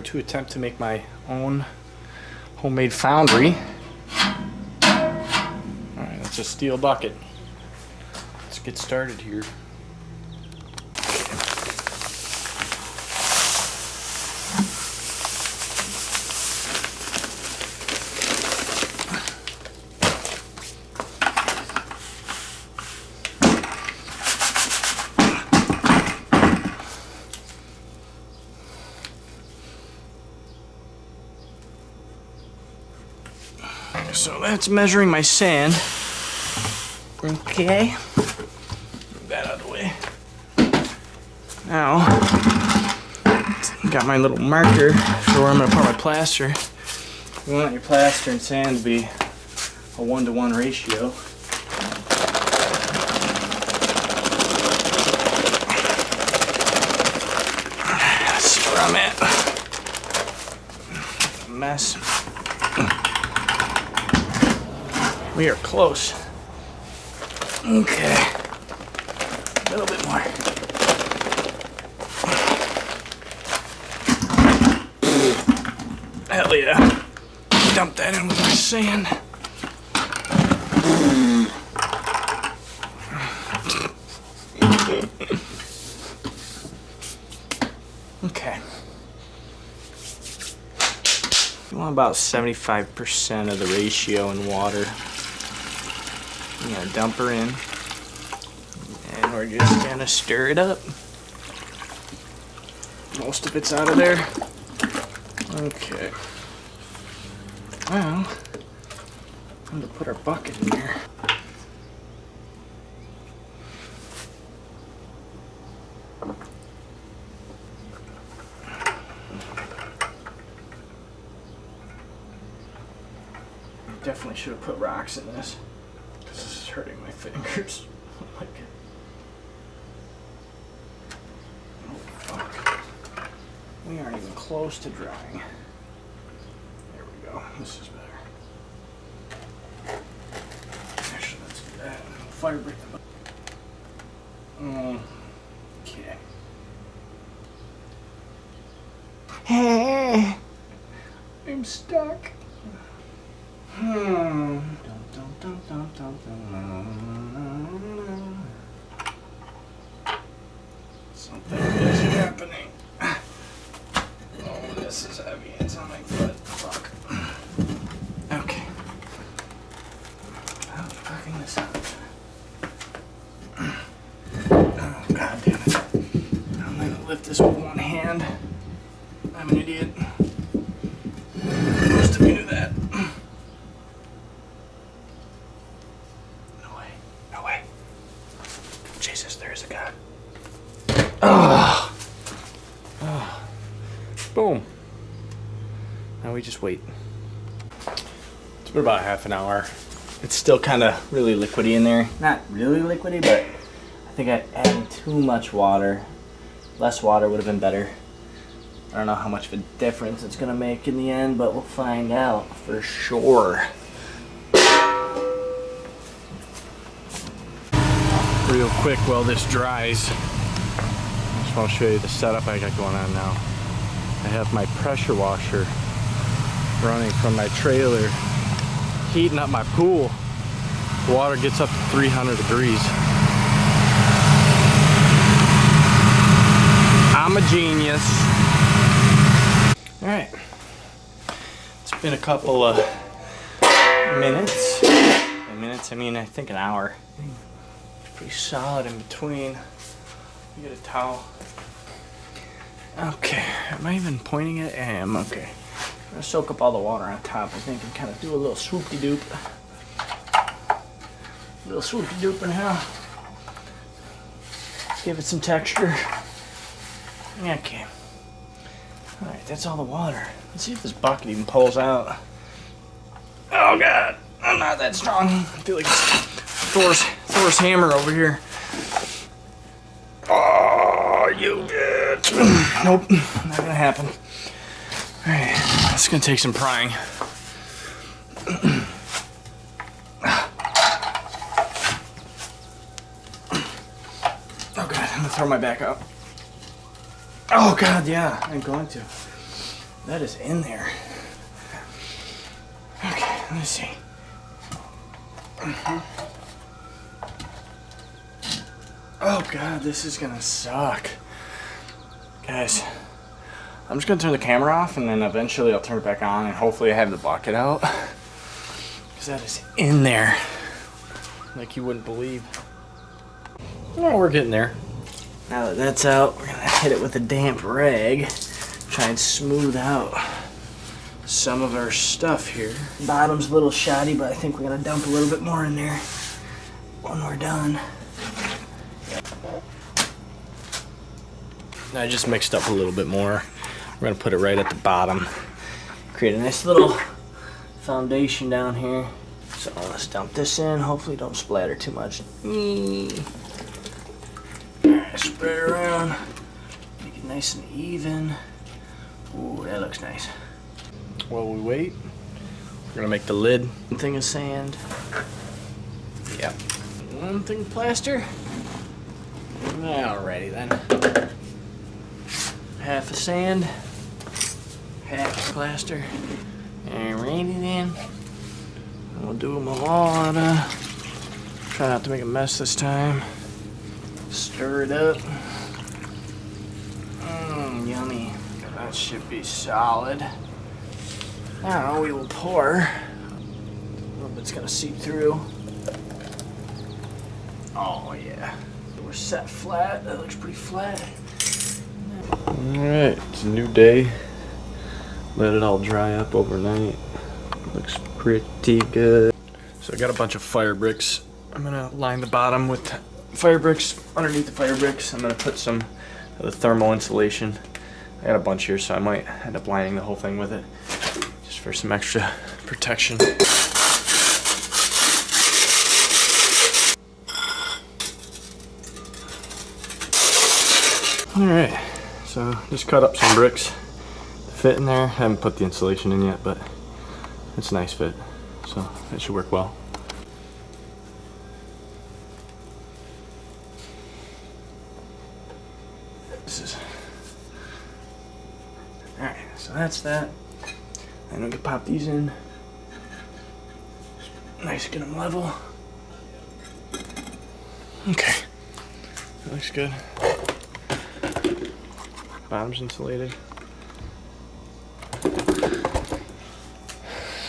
to attempt to make my own homemade foundry. Alright, that's a steel bucket. Let's get started here. So that's measuring my sand. Okay. Move that out of the way. Now, got my little marker for where I'm going to put my plaster. You want your plaster and sand to be a 1-to-1 ratio. Let's see where I'm at. Mess. We are close. Okay. A little bit more. Hell yeah. Dump that in with my sand. Okay. You want about 75% of the ratio in water. I'm gonna dump her in, and we're just gonna stir it up. Most of it's out of there. Okay. Well, I'm gonna put our bucket in there. Definitely should have put rocks in this. This is hurting my fingers. Oh my god. Oh fuck. We aren't even close to drying. There we go. This is better. Actually, let's do that. Fire break the okay. Hey, I'm stuck. Something is happening. Oh, this is heavy. It's on my foot. Fuck. Okay. I'm fucking this up. Oh, god damn it. I'm gonna lift this with one hand. I'm an idiot. Most of you knew that. Jesus, there is a God. Oh. Oh. Boom. Now we just wait. It's been about half an hour. It's still kind of really liquidy in there. Not really liquidy, but I think I added too much water. Less water would have been better. I don't know how much of a difference it's going to make in the end, but we'll find out for sure. Real quick while this dries, I just want to show you the setup I got going on now. I have my pressure washer running from my trailer, heating up my pool. The water gets up to 300 degrees. I'm a genius. Alright, it's been a couple of minutes. By minutes, I mean I think an hour. Pretty solid in between. You get a towel. Okay, am I even pointing it? I am, okay. I'm gonna soak up all the water on top, I think, and kind of do a little swoop-de-doop. A little swoop-de-doop in here. Give it some texture. Okay. Alright, that's all the water. Let's see if this bucket even pulls out. Oh god, I'm not that strong. I feel like it's Thor's hammer over here. Oh, you bitch. Nope, not gonna happen. Alright, it's gonna take some prying. Oh god, I'm gonna throw my back up. Oh god, yeah, I'm going to. That is in there. Okay, let me see. Oh God, this is gonna suck. Guys, I'm just gonna turn the camera off and then eventually I'll turn it back on and hopefully I have the bucket out. Because that is in there. Like you wouldn't believe. Oh, we're getting there. Now that that's out, we're gonna hit it with a damp rag. Try and smooth out some of our stuff here. Bottom's a little shoddy, but I think we're gonna dump a little bit more in there when we're done. I just mixed up a little bit more. We're gonna put it right at the bottom. Create a nice little foundation down here. So let's dump this in. Hopefully don't splatter too much. Spread it around. Make it nice and even. Ooh, that looks nice. While we wait, we're gonna make the lid. One thing of sand. Yep. One thing of plaster. Alrighty then. Half of sand, half of plaster. Alrighty then. We'll do them all. Try not to make a mess this time. Stir it up. Yummy. That should be solid. I don't know, we will pour. A little bit's gonna seep through. Oh yeah. We're set flat. That looks pretty flat. Alright, it's a new day. Let it all dry up overnight. Looks pretty good. So I got a bunch of fire bricks. I'm gonna line the bottom with fire bricks. Underneath the fire bricks, I'm gonna put some of the thermal insulation. I got a bunch here, so I might end up lining the whole thing with it, just for some extra protection. Alright, so just cut up some bricks to fit in there. I haven't put the insulation in yet, but it's a nice fit, so it should work well. Alright, so that's that. And we can pop these in. Nice, get them level. Okay, that looks good. Bottom's insulated.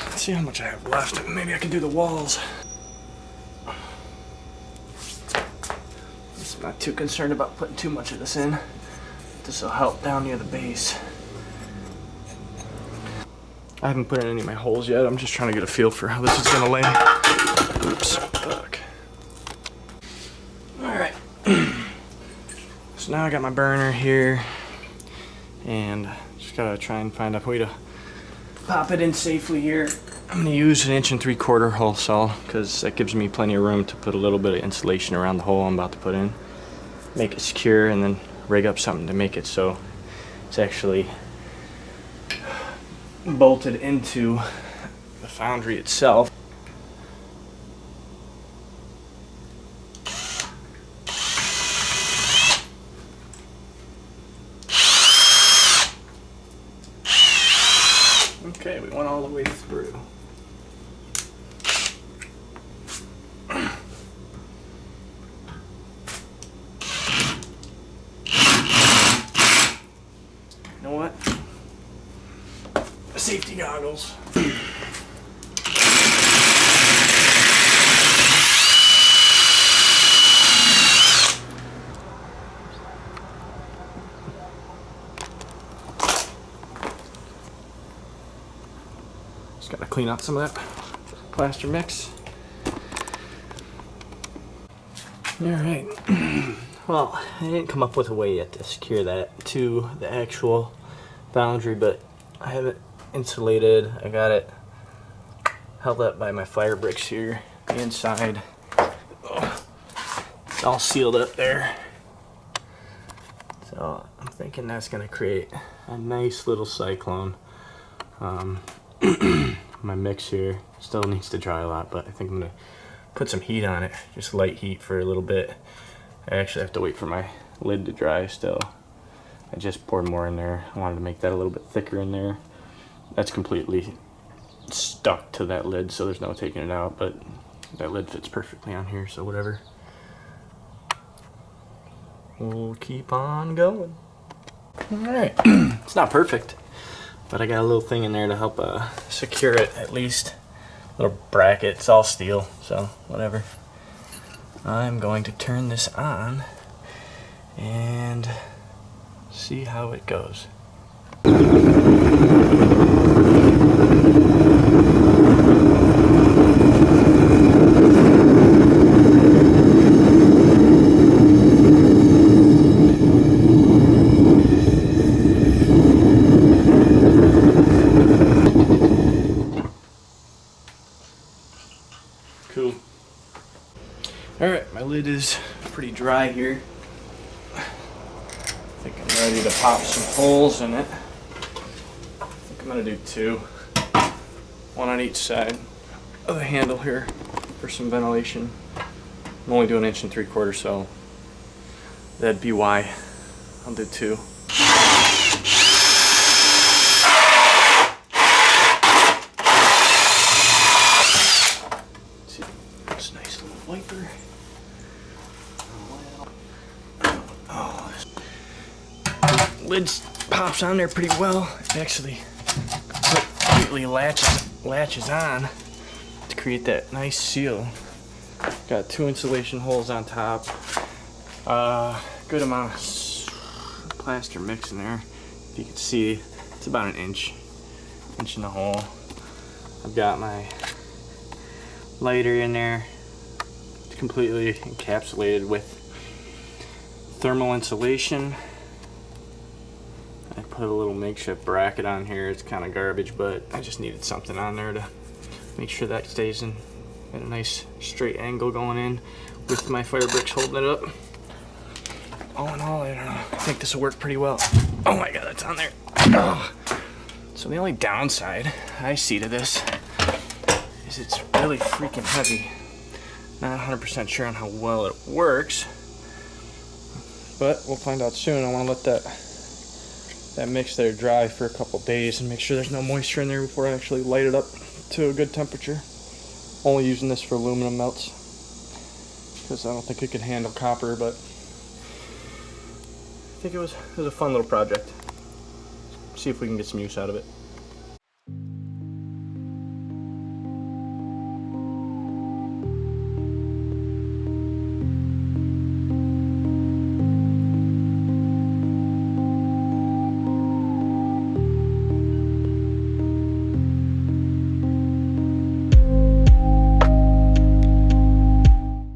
Let's see how much I have left. Maybe I can do the walls. I'm not too concerned about putting too much of this in. This will help down near the base. I haven't put in any of my holes yet. I'm just trying to get a feel for how this is gonna lay. Oops, fuck. Alright. So now I got my burner here. And just gotta try and find a way to pop it in safely here. I'm gonna use an 1 3/4 hole saw because that gives me plenty of room to put a little bit of insulation around the hole I'm about to put in. Make it secure and then rig up something to make it so it's actually bolted into the foundry itself. Okay, we went all the way through. You know what? Safety goggles. Just gotta clean out some of that plaster mix. Alright. Well, I didn't come up with a way yet to secure that to the actual foundry, but I have it insulated. I got it held up by my fire bricks here. The inside, it's all sealed up there. So I'm thinking that's gonna create a nice little cyclone. My mix here still needs to dry a lot, but I think I'm gonna put some heat on it, just light heat for a little bit. I actually have to wait for my lid to dry still. I just poured more in there. I wanted to make that a little bit thicker in there. That's completely stuck to that lid, so there's no taking it out, but that lid fits perfectly on here, so whatever. We'll keep on going. Alright, it's not perfect, but I got a little thing in there to help secure it at least. Little bracket, it's all steel, so whatever. I'm going to turn this on and see how it goes. Cool. Alright, my lid is pretty dry here. I think I'm ready to pop some holes in it. I think I'm going to do 2. 1 on each side of the handle here for some ventilation. I'm only doing 1 3/4 inches, so that'd be why I'll do 2. This nice little wiper. Oh, lid pops on there pretty well. It actually completely latches on to create that nice seal. Got 2 insulation holes on top. Good amount of plaster mix in there. If you can see, it's about an inch in the hole. I've got my lighter in there. It's completely encapsulated with thermal insulation. I put a little makeshift bracket on here. It's kind of garbage, but I just needed something on there to make sure that stays in at a nice straight angle going in with my fire bricks holding it up. All in all, I don't know, I think this will work pretty well. Oh my god, it's on there. Oh. So the only downside I see to this is it's really freaking heavy. Not 100% sure on how well it works, but we'll find out soon. I want to let that mix there dry for a couple days and make sure there's no moisture in there before I actually light it up to a good temperature. Only using this for aluminum melts because I don't think it could handle copper, but I think it was a fun little project. See if we can get some use out of it.